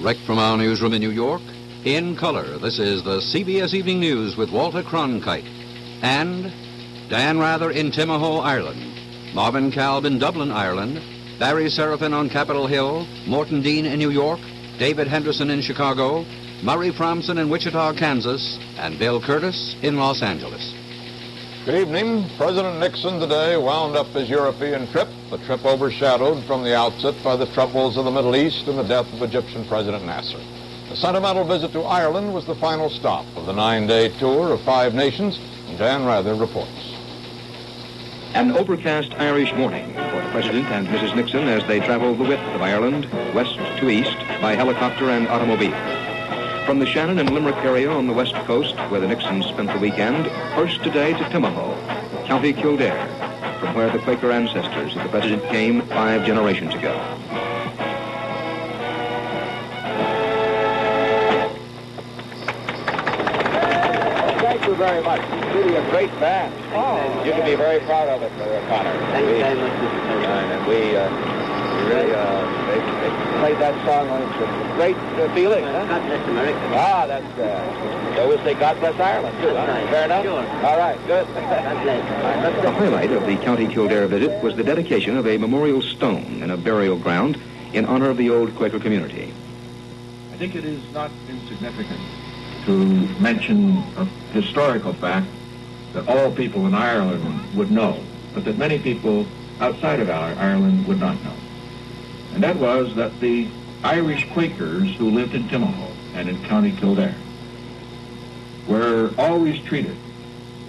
Direct from our newsroom in New York, in color, this is the CBS Evening News with Walter Cronkite. And Dan Rather in Timahoe, Ireland. Marvin Kalb in Dublin, Ireland. Barry Seraphin on Capitol Hill. Morton Dean in New York. David Henderson in Chicago. Murray Fromson in Wichita, Kansas. And Bill Curtis in Los Angeles. Good evening. President Nixon today wound up his European trip, the trip overshadowed from the outset by the troubles of the Middle East and the death of Egyptian President Nasser. A sentimental visit to Ireland was the final stop of the 9-day tour of 5 nations, and Dan Rather reports. An overcast Irish morning for the President and Mrs. Nixon as they traveled the width of Ireland, west to east, by helicopter and automobile. From the Shannon and Limerick area on the west coast, where the Nixons spent the weekend, first today to Timahoe, County Kildare, from where the Quaker ancestors of the President came 5 generations ago. Thank you very much. It's really a great band. Oh, you can be very proud of it, Connor. Thank you very much, Mr. President. And we really they played that song with a great feeling. Huh? God bless America. Ah, that's so we'll say God bless Ireland too. Huh? Right. Fair enough. Sure. All right, good. God bless. The highlight of the County Kildare visit was the dedication of a memorial stone in a burial ground in honor of the old Quaker community. I think it is not insignificant to mention a historical fact that all people in Ireland would know, but that many people outside of Ireland would not know. And that was that the Irish Quakers who lived in Timahoe and in County Kildare were always treated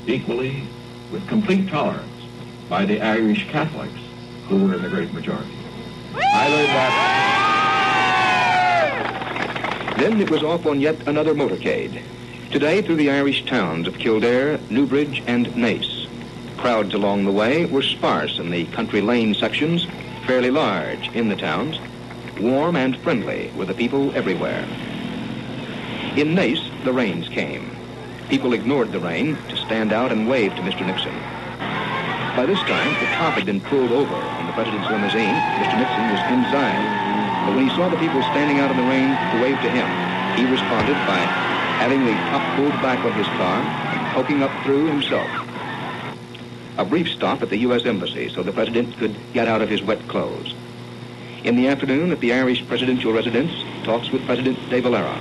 equally with complete tolerance by the Irish Catholics, who were in the great majority. I learned that. Then it was off on yet another motorcade. Today through the Irish towns of Kildare, Newbridge, and Naas. Crowds along the way were sparse in the country lane sections, fairly large in the towns. Warm and friendly were the people everywhere. In Naas, the rains came. People ignored the rain to stand out and wave to Mr. Nixon. By this time, the top had been pulled over on the President's limousine. Mr. Nixon was inside. But when he saw the people standing out in the rain to wave to him, he responded by having the top pulled back of his car and poking up through himself. A brief stop at the U.S. Embassy so the President could get out of his wet clothes. In the afternoon at the Irish presidential residence, talks with President de Valera.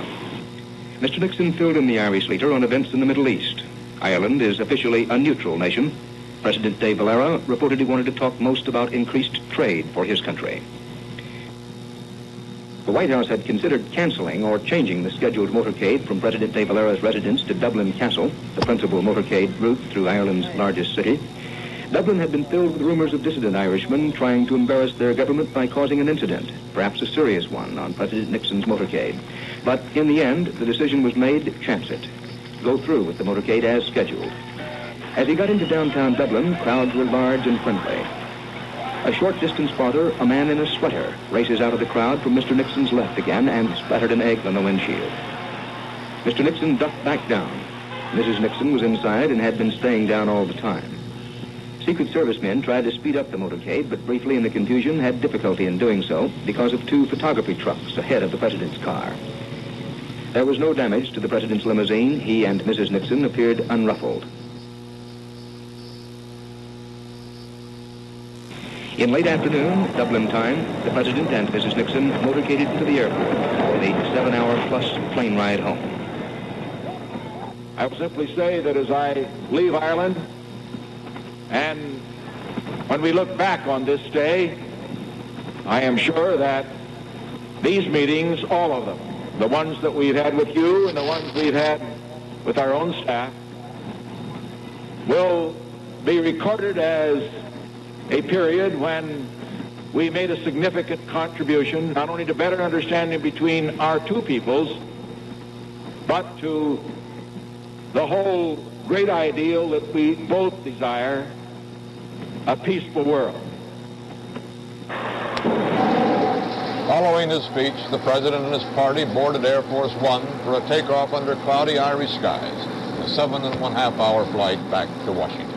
Mr. Nixon filled in the Irish leader on events in the Middle East. Ireland is officially a neutral nation. President de Valera reported he wanted to talk most about increased trade for his country. The White House had considered canceling or changing the scheduled motorcade from President de Valera's residence to Dublin Castle, the principal motorcade route through Ireland's largest city. Dublin had been filled with rumors of dissident Irishmen trying to embarrass their government by causing an incident, perhaps a serious one, on President Nixon's motorcade. But in the end, the decision was made to chance it, go through with the motorcade as scheduled. As he got into downtown Dublin, crowds were large and friendly. A short distance farther, a man in a sweater races out of the crowd from Mr. Nixon's left again and splattered an egg on the windshield. Mr. Nixon ducked back down. Mrs. Nixon was inside and had been staying down all the time. Secret Service men tried to speed up the motorcade, but briefly in the confusion had difficulty in doing so because of 2 photography trucks ahead of the President's car. There was no damage to the President's limousine. He and Mrs. Nixon appeared unruffled. In late afternoon, Dublin time, the President and Mrs. Nixon motorcaded to the airport for the 7-hour-plus plane ride home. I will simply say that as I leave Ireland, and when we look back on this day, I am sure that these meetings, all of them, the ones that we've had with you and the ones we've had with our own staff, will be recorded as a period when we made a significant contribution, not only to better understanding between our 2 peoples, but to the whole great ideal that we both desire, a peaceful world. Following his speech, the President and his party boarded Air Force One for a takeoff under cloudy Irish skies, a 7.5-hour flight back to Washington.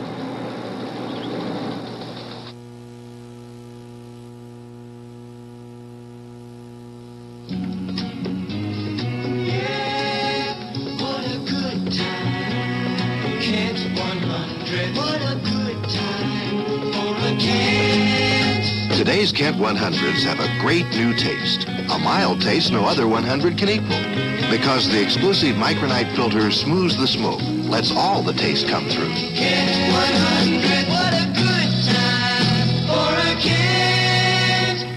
Today's Kent 100s have a great new taste, a mild taste no other 100 can equal. Because the exclusive Micronite filter smooths the smoke, lets all the taste come through. Kent 100, what a good time for a Kent.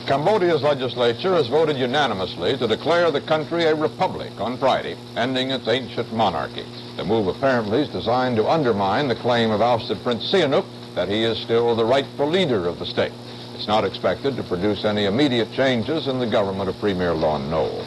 Cambodia's legislature has voted unanimously to declare the country a republic on Friday, ending its ancient monarchy. The move apparently is designed to undermine the claim of ousted Prince Sihanouk that he is still the rightful leader of the state. It's not expected to produce any immediate changes in the government of Premier Lon Nol.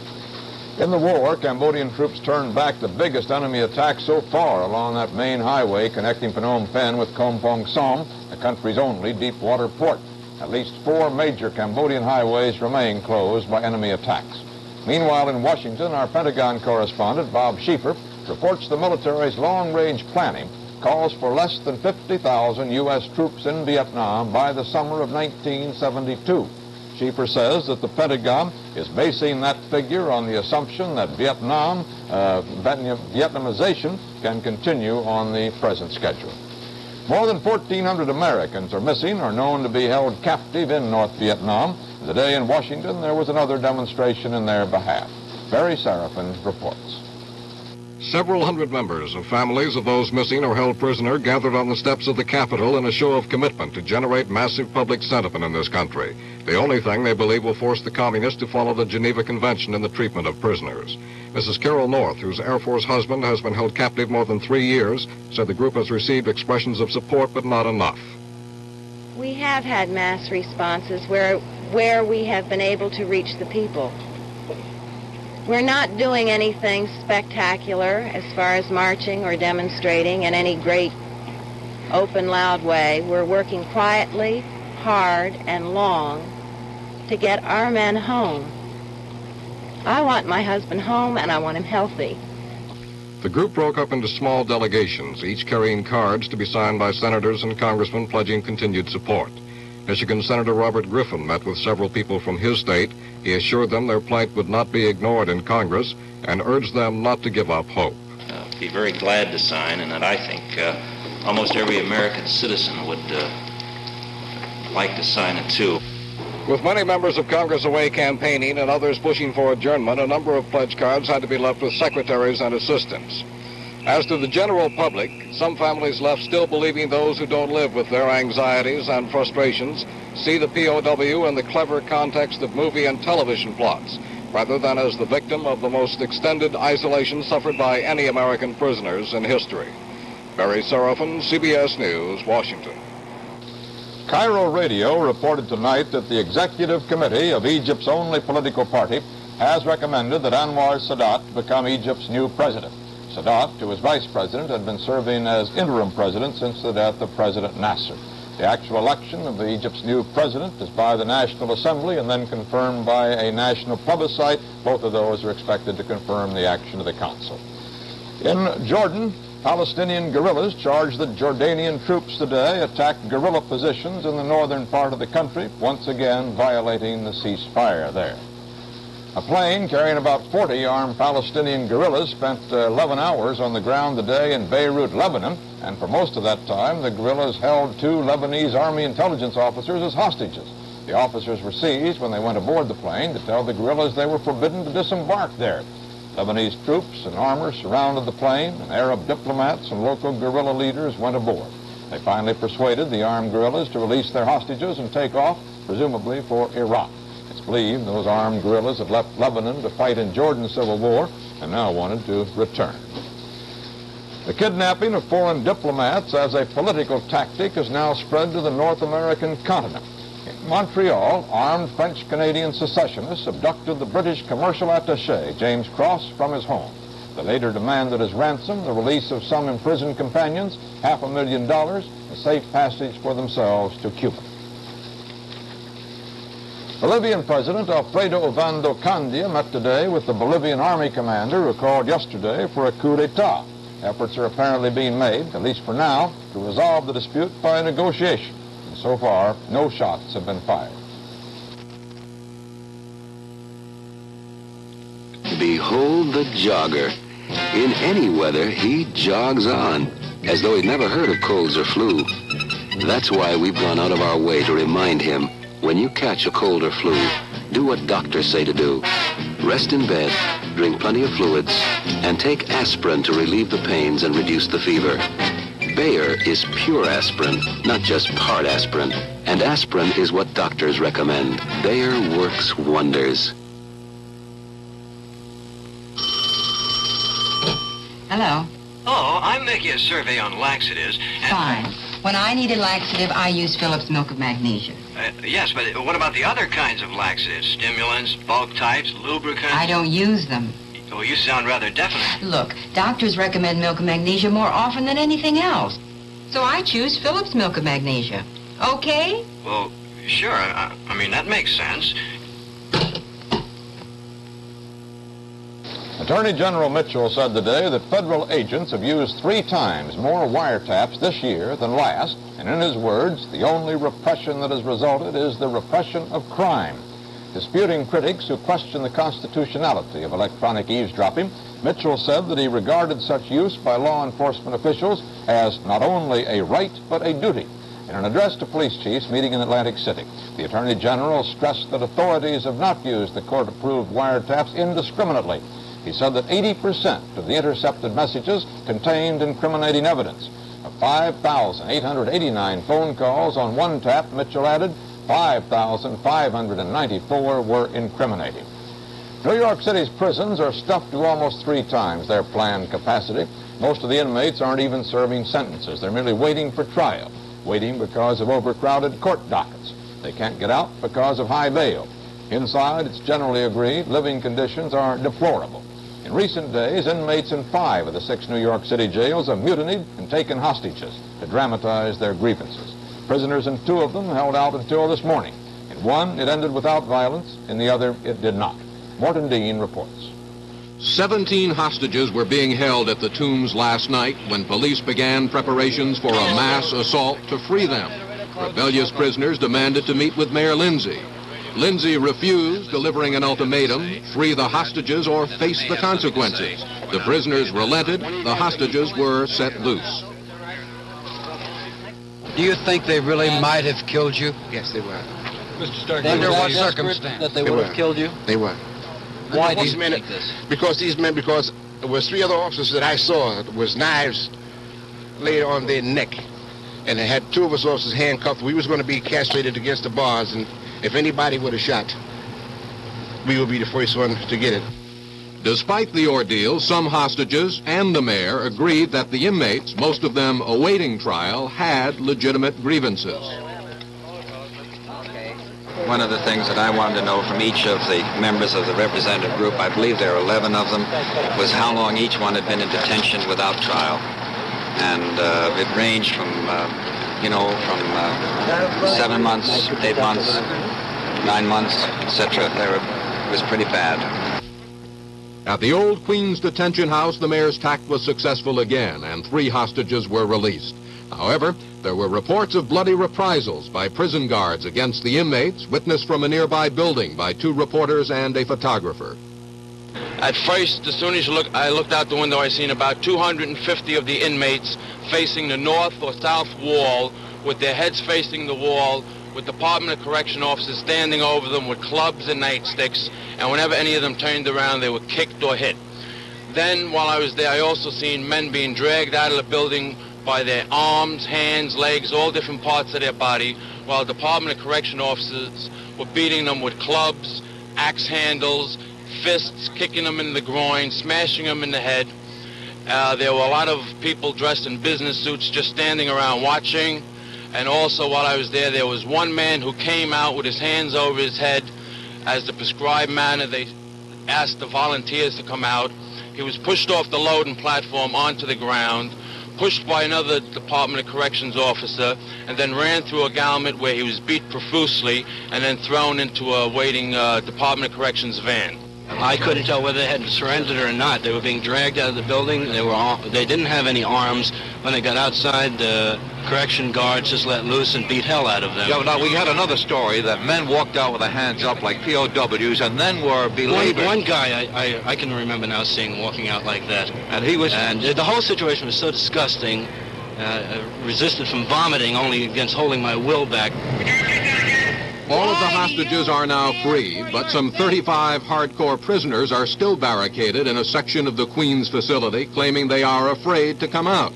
In the war, Cambodian troops turned back the biggest enemy attack so far along that main highway connecting Phnom Penh with Kompong Som, the country's only deep-water port. At least 4 major Cambodian highways remain closed by enemy attacks. Meanwhile, in Washington, our Pentagon correspondent, Bob Schieffer, reports the military's long-range planning calls for less than 50,000 U.S. troops in Vietnam by the summer of 1972. Schieffer says that the Pentagon is basing that figure on the assumption that Vietnamization can continue on the present schedule. More than 1,400 Americans are missing or known to be held captive in North Vietnam. Today in Washington, there was another demonstration in their behalf. Barry Seraphin reports. Several hundred members of families of those missing or held prisoner gathered on the steps of the Capitol in a show of commitment to generate massive public sentiment in this country. The only thing they believe will force the communists to follow the Geneva Convention in the treatment of prisoners. Mrs. Carol North, whose Air Force husband has been held captive more than 3 years, said the group has received expressions of support, but not enough. We have had mass responses where we have been able to reach the people. We're not doing anything spectacular as far as marching or demonstrating in any great, open, loud way. We're working quietly, hard, and long to get our men home. I want my husband home, and I want him healthy. The group broke up into small delegations, each carrying cards to be signed by senators and congressmen pledging continued support. Michigan Senator Robert Griffin met with several people from his state. He assured them their plight would not be ignored in Congress and urged them not to give up hope. Be very glad to sign, and that I think almost every American citizen would like to sign it too. With many members of Congress away campaigning and others pushing for adjournment, a number of pledge cards had to be left with secretaries and assistants. As to the general public, some families left still believing those who don't live with their anxieties and frustrations see the POW in the clever context of movie and television plots, rather than as the victim of the most extended isolation suffered by any American prisoners in history. Barry Seraphin, CBS News, Washington. Cairo Radio reported tonight that the Executive Committee of Egypt's only political party has recommended that Anwar Sadat become Egypt's new president. Sadat, who was vice president, had been serving as interim president since the death of President Nasser. The actual election of Egypt's new president is by the National Assembly and then confirmed by a national plebiscite. Both of those are expected to confirm the action of the council. In Jordan, Palestinian guerrillas charged that Jordanian troops today attacked guerrilla positions in the northern part of the country, once again violating the ceasefire there. A plane carrying about 40 armed Palestinian guerrillas spent 11 hours on the ground today in Beirut, Lebanon, and for most of that time, the guerrillas held 2 Lebanese Army intelligence officers as hostages. The officers were seized when they went aboard the plane to tell the guerrillas they were forbidden to disembark there. Lebanese troops and armor surrounded the plane, and Arab diplomats and local guerrilla leaders went aboard. They finally persuaded the armed guerrillas to release their hostages and take off, presumably for Iraq. It's believed those armed guerrillas had left Lebanon to fight in Jordan's civil war and now wanted to return. The kidnapping of foreign diplomats as a political tactic has now spread to the North American continent. In Montreal, armed French-Canadian secessionists abducted the British commercial attaché, James Cross, from his home. They later demanded as ransom the release of some imprisoned companions, $500,000, a safe passage for themselves to Cuba. Bolivian President Alfredo Ovando Candia met today with the Bolivian Army commander who called yesterday for a coup d'etat. Efforts are apparently being made, at least for now, to resolve the dispute by negotiation. And so far, no shots have been fired. Behold the jogger. In any weather, he jogs on, as though he'd never heard of colds or flu. That's why we've gone out of our way to remind him, when you catch a cold or flu, do what doctors say to do. Rest in bed, drink plenty of fluids, and take aspirin to relieve the pains and reduce the fever. Bayer is pure aspirin, not just part aspirin. And aspirin is what doctors recommend. Bayer works wonders. Hello. Hello, I'm making a survey on laxatives. Fine. When I need a laxative, I use Phillips Milk of Magnesia. Yes, but what about the other kinds of laxatives? Stimulants, bulk types, lubricants? I don't use them. Oh, you sound rather definite. Look, doctors recommend Milk of Magnesia more often than anything else. So I choose Phillips Milk of Magnesia. Okay? Well, sure. I mean, that makes sense. Attorney General Mitchell said today that federal agents have used 3 times more wiretaps this year than last, and in his words, the only repression that has resulted is the repression of crime. Disputing critics who question the constitutionality of electronic eavesdropping, Mitchell said that he regarded such use by law enforcement officials as not only a right but a duty. In an address to police chiefs meeting in Atlantic City, the Attorney General stressed that authorities have not used the court-approved wiretaps indiscriminately. He said that 80% of the intercepted messages contained incriminating evidence. Of 5,889 phone calls on one tap, Mitchell added, 5,594 were incriminating. New York City's prisons are stuffed to almost 3 times their planned capacity. Most of the inmates aren't even serving sentences. They're merely waiting for trial, waiting because of overcrowded court dockets. They can't get out because of high bail. Inside, it's generally agreed, living conditions are deplorable. In recent days, inmates in 5 of the 6 New York City jails have mutinied and taken hostages to dramatize their grievances. Prisoners in 2 of them held out until this morning. In one, it ended without violence. In the other, it did not. Morton Dean reports. 17 hostages were being held at the Tombs last night when police began preparations for a mass assault to free them. Rebellious prisoners demanded to meet with Mayor Lindsay. Lindsay refused, delivering an ultimatum, free the hostages or face the consequences. The prisoners relented. The hostages were set loose. Do you think they really might have killed you? Yes, they were. Mr. Stark, under what circumstance? That they would have killed you? They were. Why do you think this? Because these men, because there was 3 other officers that I saw, there was knives laid on their neck. And they had 2 of us officers handcuffed. We was going to be castrated against the bars, and if anybody would have shot, we would be the first one to get it. Despite the ordeal, some hostages and the mayor agreed that the inmates, most of them awaiting trial, had legitimate grievances. One of the things that I wanted to know from each of the members of the representative group, I believe there are 11 of them, was how long each one had been in detention without trial. And it ranged from 7 months, 8 months, 9 months, etc. It was pretty bad. At the old Queens detention house, the mayor's tact was successful again, and 3 hostages were released. However, there were reports of bloody reprisals by prison guards against the inmates, witnessed from a nearby building by 2 reporters and a photographer. At first, as soon as I looked out the window, I seen about 250 of the inmates facing the north or south wall, with their heads facing the wall, with Department of Correction officers standing over them with clubs and nightsticks, and whenever any of them turned around, they were kicked or hit. Then, while I was there, I also seen men being dragged out of the building by their arms, hands, legs, all different parts of their body, while Department of Correction officers were beating them with clubs, axe handles, fists, kicking them in the groin, smashing them in the head. There were a lot of people dressed in business suits just standing around watching. And also, while I was there, there was one man who came out with his hands over his head as the prescribed manner. They asked the volunteers to come out. He was pushed off the loading platform onto the ground, pushed by another Department of Corrections officer, and then ran through a garment where he was beat profusely and then thrown into a waiting Department of Corrections van. I couldn't tell whether they had surrendered or not. They were being dragged out of the building. They didn't have any arms. When they got outside, the correction guards just let loose and beat hell out of them. Yeah, now we had another story that men walked out with their hands up like POWs and then were belabored. One guy I can remember now seeing walking out like that. And he was... And the whole situation was so disgusting resisted from vomiting only against holding my will back. All of the hostages are now free, but some 35 hardcore prisoners are still barricaded in a section of the Queens facility, claiming they are afraid to come out.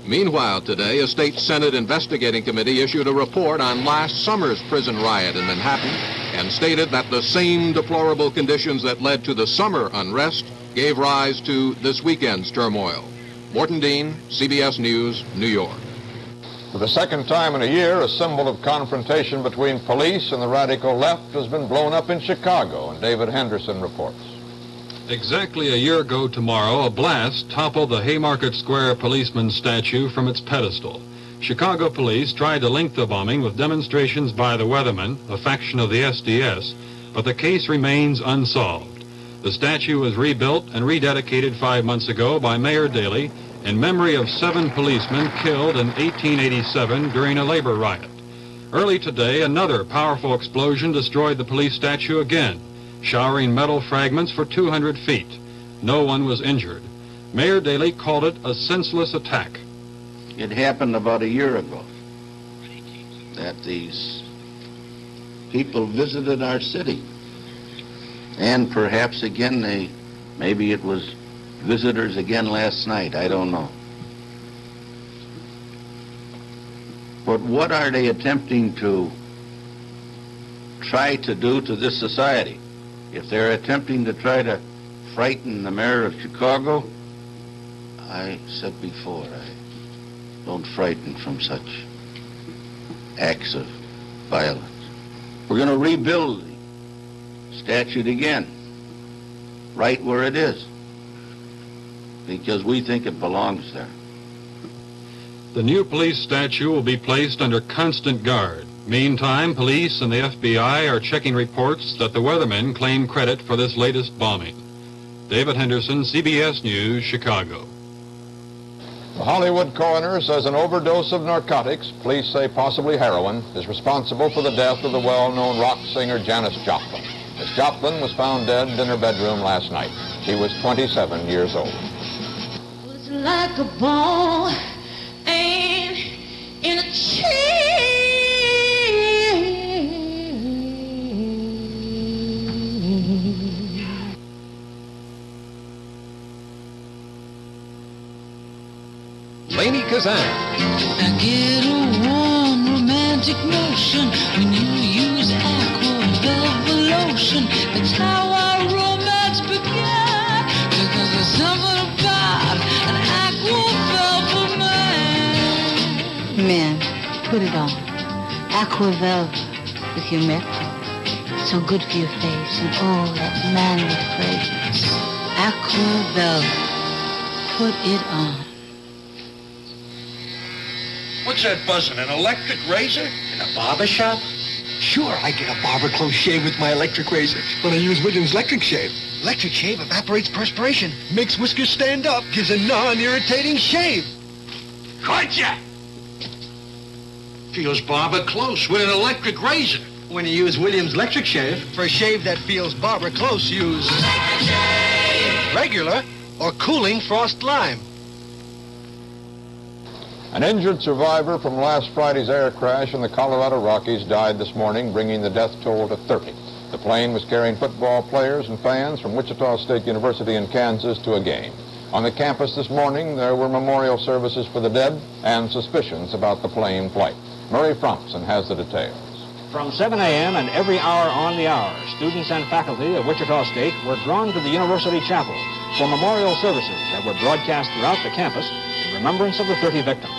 Meanwhile, today, a state Senate investigating committee issued a report on last summer's prison riot in Manhattan and stated that the same deplorable conditions that led to the summer unrest gave rise to this weekend's turmoil. Morton Dean, CBS News, New York. For the second time in a year, a symbol of confrontation between police and the radical left has been blown up in Chicago, and David Henderson reports. Exactly a year ago tomorrow, a blast toppled the Haymarket Square policeman's statue from its pedestal. Chicago police tried to link the bombing with demonstrations by the Weathermen, a faction of the SDS, but the case remains unsolved. The statue was rebuilt and rededicated 5 months ago by Mayor Daley in memory of 7 policemen killed in 1887 during a labor riot. Early today, another powerful explosion destroyed the police statue again, showering metal fragments for 200 feet. No one was injured. Mayor Daley called it a senseless attack. It happened about a year ago that these people visited our city. And perhaps again, maybe it was visitors again last night, I don't know. But what are they attempting to try to do to this society? If they're attempting to try to frighten the mayor of Chicago, I said before, I don't frighten from such acts of violence. We're going to rebuild the statue again, right where it is, because we think it belongs there. The new police statue will be placed under constant guard. Meantime, police and the FBI are checking reports that the Weathermen claim credit for this latest bombing. David Henderson, CBS News, Chicago. The Hollywood coroner says an overdose of narcotics, police say possibly heroin, is responsible for the death of the well-known rock singer Janis Joplin. Miss Joplin was found dead in her bedroom last night. She was 27 years old. It's like a ball and in a chain. Lainey Kazan. I get a warm romantic motion when you use aqua velvet lotion. That's how our romance began, because there's something about an aqua velvet man. Men, put it on. Aqua velvet with your metro. So good for your face and all that manly fragrance. Aqua velvet. Put it on. What's that buzzing, an electric razor? In a barber shop? Sure, I get a barber close shave with my electric razor when I use Williams Electric Shave. Electric Shave evaporates perspiration, makes whiskers stand up, gives a non-irritating shave. Gotcha! Feels barber close with an electric razor. When you use Williams Electric Shave, for a shave that feels barber close, use regular or cooling frost lime. An injured survivor from last Friday's air crash in the Colorado Rockies died this morning, bringing the death toll to 30. The plane was carrying football players and fans from Wichita State University in Kansas to a game. On the campus this morning, there were memorial services for the dead and suspicions about the plane flight. Murray Frompson has the details. From 7 a.m. and every hour on the hour, students and faculty of Wichita State were drawn to the University Chapel for memorial services that were broadcast throughout the campus in remembrance of the 30 victims.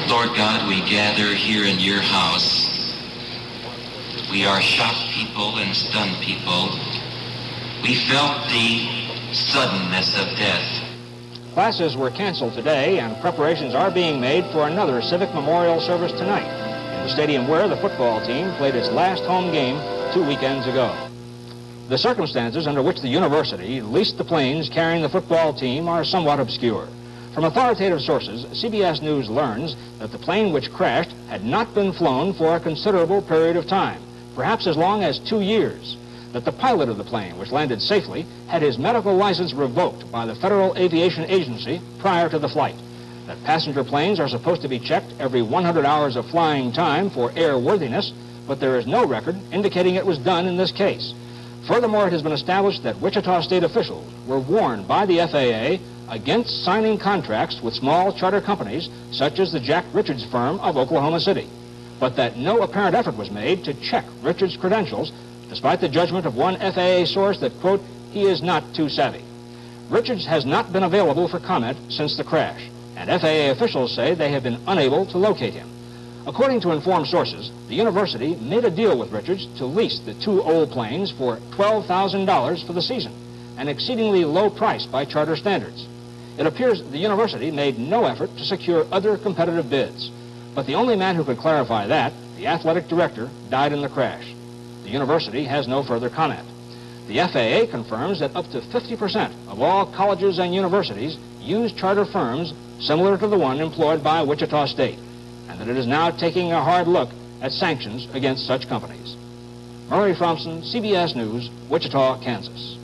Lord God, we gather here in your house. We are shocked people and stunned people. We felt the suddenness of death. Classes were canceled today, and preparations are being made for another civic memorial service tonight in the stadium where the football team played its last home game 2 weekends ago. The circumstances under which the university leased the planes carrying the football team are somewhat obscure. From authoritative sources, CBS News learns that the plane which crashed had not been flown for a considerable period of time, perhaps as long as 2 years. That the pilot of the plane, which landed safely, had his medical license revoked by the Federal Aviation Agency prior to the flight. That passenger planes are supposed to be checked every 100 hours of flying time for airworthiness, but there is no record indicating it was done in this case. Furthermore, it has been established that Wichita State officials were warned by the FAA against signing contracts with small charter companies such as the Jack Richards firm of Oklahoma City, but that no apparent effort was made to check Richards' credentials, despite the judgment of one FAA source that, quote, he is not too savvy. Richards has not been available for comment since the crash, and FAA officials say they have been unable to locate him. According to informed sources, the university made a deal with Richards to lease the 2 old planes for $12,000 for the season, an exceedingly low price by charter standards. It appears the university made no effort to secure other competitive bids, but the only man who could clarify that, the athletic director, died in the crash. The university has no further comment. The FAA confirms that up to 50% of all colleges and universities use charter firms similar to the one employed by Wichita State, and that it is now taking a hard look at sanctions against such companies. Murray Fromson, CBS News, Wichita, Kansas.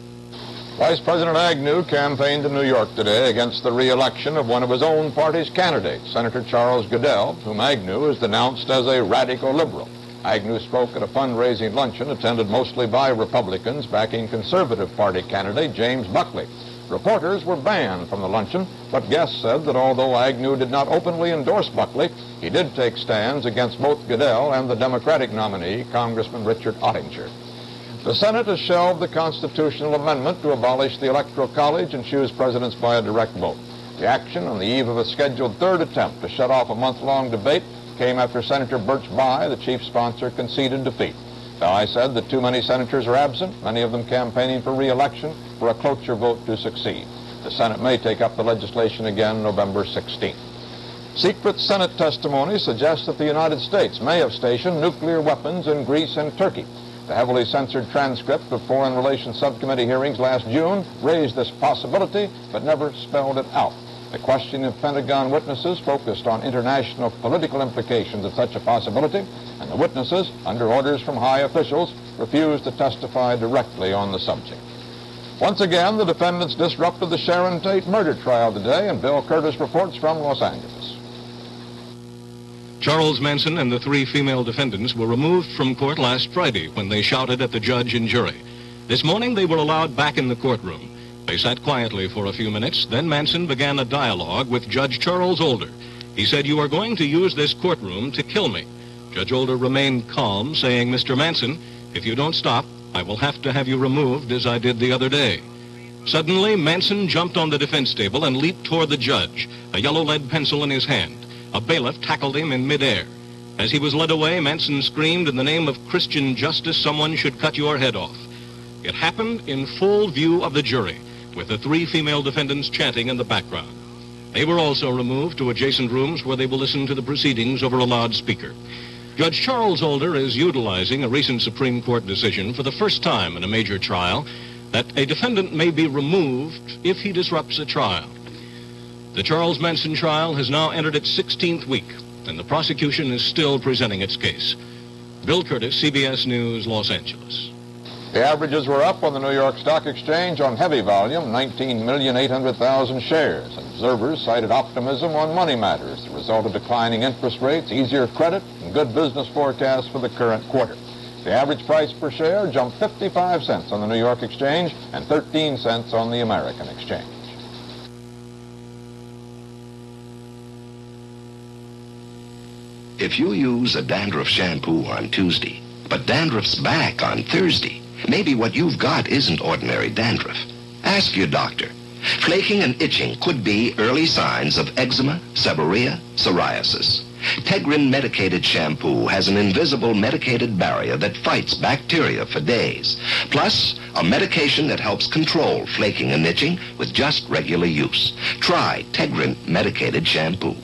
Vice President Agnew campaigned in New York today against the re-election of one of his own party's candidates, Senator Charles Goodell, whom Agnew has denounced as a radical liberal. Agnew spoke at a fundraising luncheon attended mostly by Republicans backing Conservative Party candidate James Buckley. Reporters were banned from the luncheon, but guests said that although Agnew did not openly endorse Buckley, he did take stands against both Goodell and the Democratic nominee, Congressman Richard Ottinger. The Senate has shelved the constitutional amendment to abolish the Electoral College and choose presidents by a direct vote. The action on the eve of a scheduled third attempt to shut off a month-long debate came after Senator Birch Bayh, the chief sponsor, conceded defeat. Bayh said that too many senators are absent, many of them campaigning for re-election, for a cloture vote to succeed. The Senate may take up the legislation again November 16th. Secret Senate testimony suggests that the United States may have stationed nuclear weapons in Greece and Turkey. The heavily censored transcript of Foreign Relations Subcommittee hearings last June raised this possibility, but never spelled it out. The question of Pentagon witnesses focused on international political implications of such a possibility, and the witnesses, under orders from high officials, refused to testify directly on the subject. Once again, the defendants disrupted the Sharon Tate murder trial today, and Bill Curtis reports from Los Angeles. Charles Manson and the 3 female defendants were removed from court last Friday when they shouted at the judge and jury. This morning, they were allowed back in the courtroom. They sat quietly for a few minutes, then Manson began a dialogue with Judge Charles Older. He said, "You are going to use this courtroom to kill me." Judge Older remained calm, saying, "Mr. Manson, if you don't stop, I will have to have you removed as I did the other day." Suddenly, Manson jumped on the defense table and leaped toward the judge, a yellow lead pencil in his hand. A bailiff tackled him in midair. As he was led away, Manson screamed, "In the name of Christian justice, someone should cut your head off." It happened in full view of the jury, with the 3 female defendants chanting in the background. They were also removed to adjacent rooms where they will listen to the proceedings over a loudspeaker. Judge Charles Older is utilizing a recent Supreme Court decision for the first time in a major trial that a defendant may be removed if he disrupts a trial. The Charles Manson trial has now entered its 16th week, and the prosecution is still presenting its case. Bill Curtis, CBS News, Los Angeles. The averages were up on the New York Stock Exchange on heavy volume, 19,800,000 shares. Observers cited optimism on money matters, the result of declining interest rates, easier credit, and good business forecasts for the current quarter. The average price per share jumped 55 cents on the New York Exchange and 13 cents on the American Exchange. If you use a dandruff shampoo on Tuesday, but dandruff's back on Thursday, maybe what you've got isn't ordinary dandruff. Ask your doctor. Flaking and itching could be early signs of eczema, seborrhea, psoriasis. Tegrin medicated shampoo has an invisible medicated barrier that fights bacteria for days. Plus, a medication that helps control flaking and itching with just regular use. Try Tegrin medicated shampoo.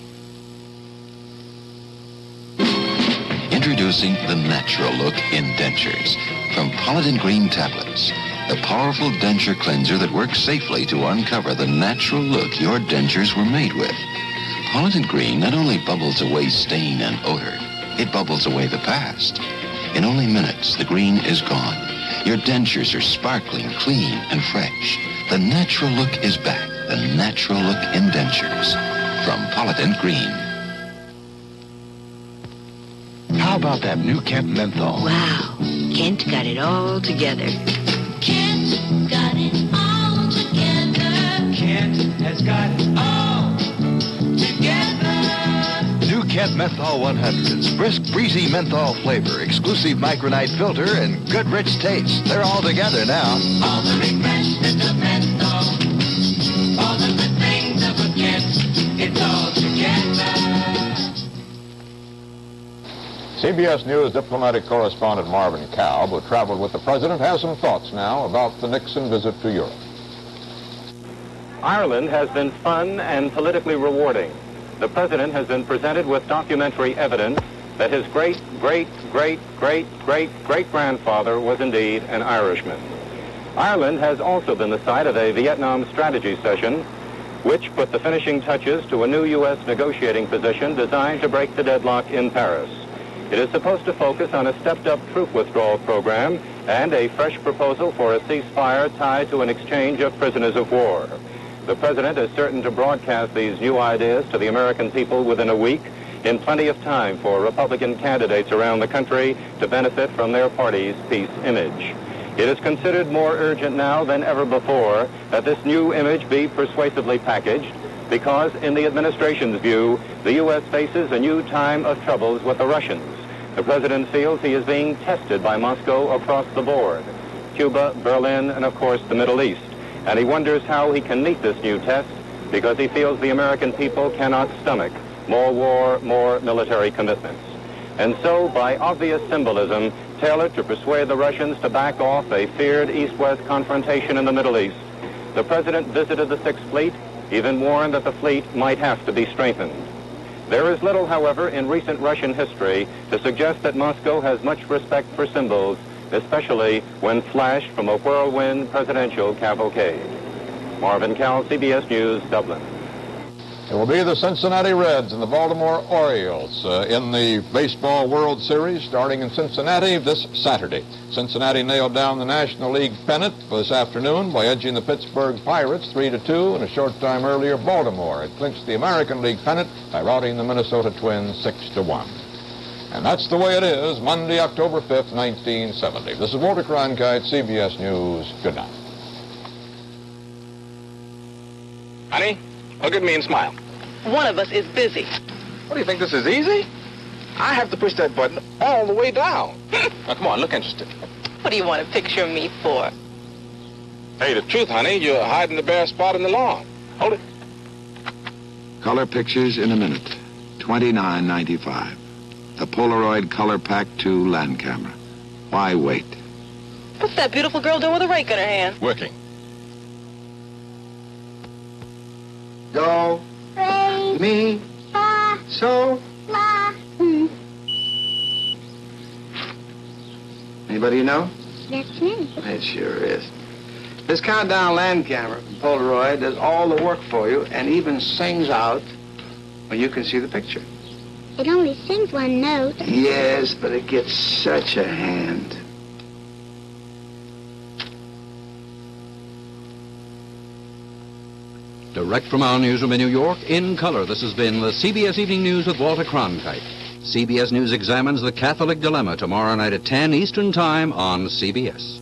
Introducing the natural look in dentures from Polident Green tablets. the powerful denture cleanser that works safely to uncover the natural look your dentures were made with. Pollented Green not only bubbles away stain and odor, it bubbles away the past. In only minutes, the green is gone. Your dentures are sparkling, clean, and fresh. The natural look is back. The natural look in dentures. From Pollented Green. How about that new Kent menthol? Wow, Kent got it all together. Kent got it all together. Kent has got it all together. New Kent Menthol 100s. Brisk, breezy menthol flavor, exclusive micronite filter, and good rich taste. They're all together now. All the refreshment of menthol. All the good things of a Kent. It's all together. CBS News diplomatic correspondent Marvin Kalb, who traveled with the president, has some thoughts now about the Nixon visit to Europe. Ireland has been fun and politically rewarding. The president has been presented with documentary evidence that his great-great-great-great-great-grandfather was indeed an Irishman. Ireland has also been the site of a Vietnam strategy session, which put the finishing touches to a new U.S. negotiating position designed to break the deadlock in Paris. It is supposed to focus on a stepped-up troop withdrawal program and a fresh proposal for a ceasefire tied to an exchange of prisoners of war. The president is certain to broadcast these new ideas to the American people within a week, in plenty of time for Republican candidates around the country to benefit from their party's peace image. It is considered more urgent now than ever before that this new image be persuasively packaged, because in the administration's view, the U.S. faces a new time of troubles with the Russians. The president feels he is being tested by Moscow across the board, Cuba, Berlin, and of course the Middle East. And he wonders how he can meet this new test, because he feels the American people cannot stomach more war, more military commitments. And so, by obvious symbolism, tailored to persuade the Russians to back off a feared East-West confrontation in the Middle East, the president visited the Sixth Fleet, even warned that the fleet might have to be strengthened. There is little, however, in recent Russian history to suggest that Moscow has much respect for symbols, especially when flashed from a whirlwind presidential cavalcade. Marvin Cowell, CBS News, Dublin. It will be the Cincinnati Reds and the Baltimore Orioles in the Baseball World Series starting in Cincinnati this Saturday. Cincinnati nailed down the National League pennant this afternoon by edging the Pittsburgh Pirates 3-2, and a short time earlier Baltimore had clinched the American League pennant by routing the Minnesota Twins 6-1. And that's the way it is, Monday, October 5th, 1970. This is Walter Cronkite, CBS News. Good night. Honey, look at me and smile. One of us is busy. What do you think, this is easy? I have to push that button all the way down. Now, come on, look interested. What do you want to picture me for? Hey, the truth, honey, you're hiding the bare spot in the lawn. Hold it. Color pictures in a minute. $29.95. The Polaroid Color Pack 2 land camera. Why wait? What's that beautiful girl doing with a rake in her hand? Working. Do, re, mi, fa, so, la, mi. Anybody you know? That's me. It sure is. This countdown land camera from Polaroid does all the work for you and even sings out when you can see the picture. It only sings one note. Yes, but it gets such a hand. Direct from our newsroom in New York, in color, this has been the CBS Evening News with Walter Cronkite. CBS News examines the Catholic dilemma tomorrow night at 10 Eastern Time on CBS.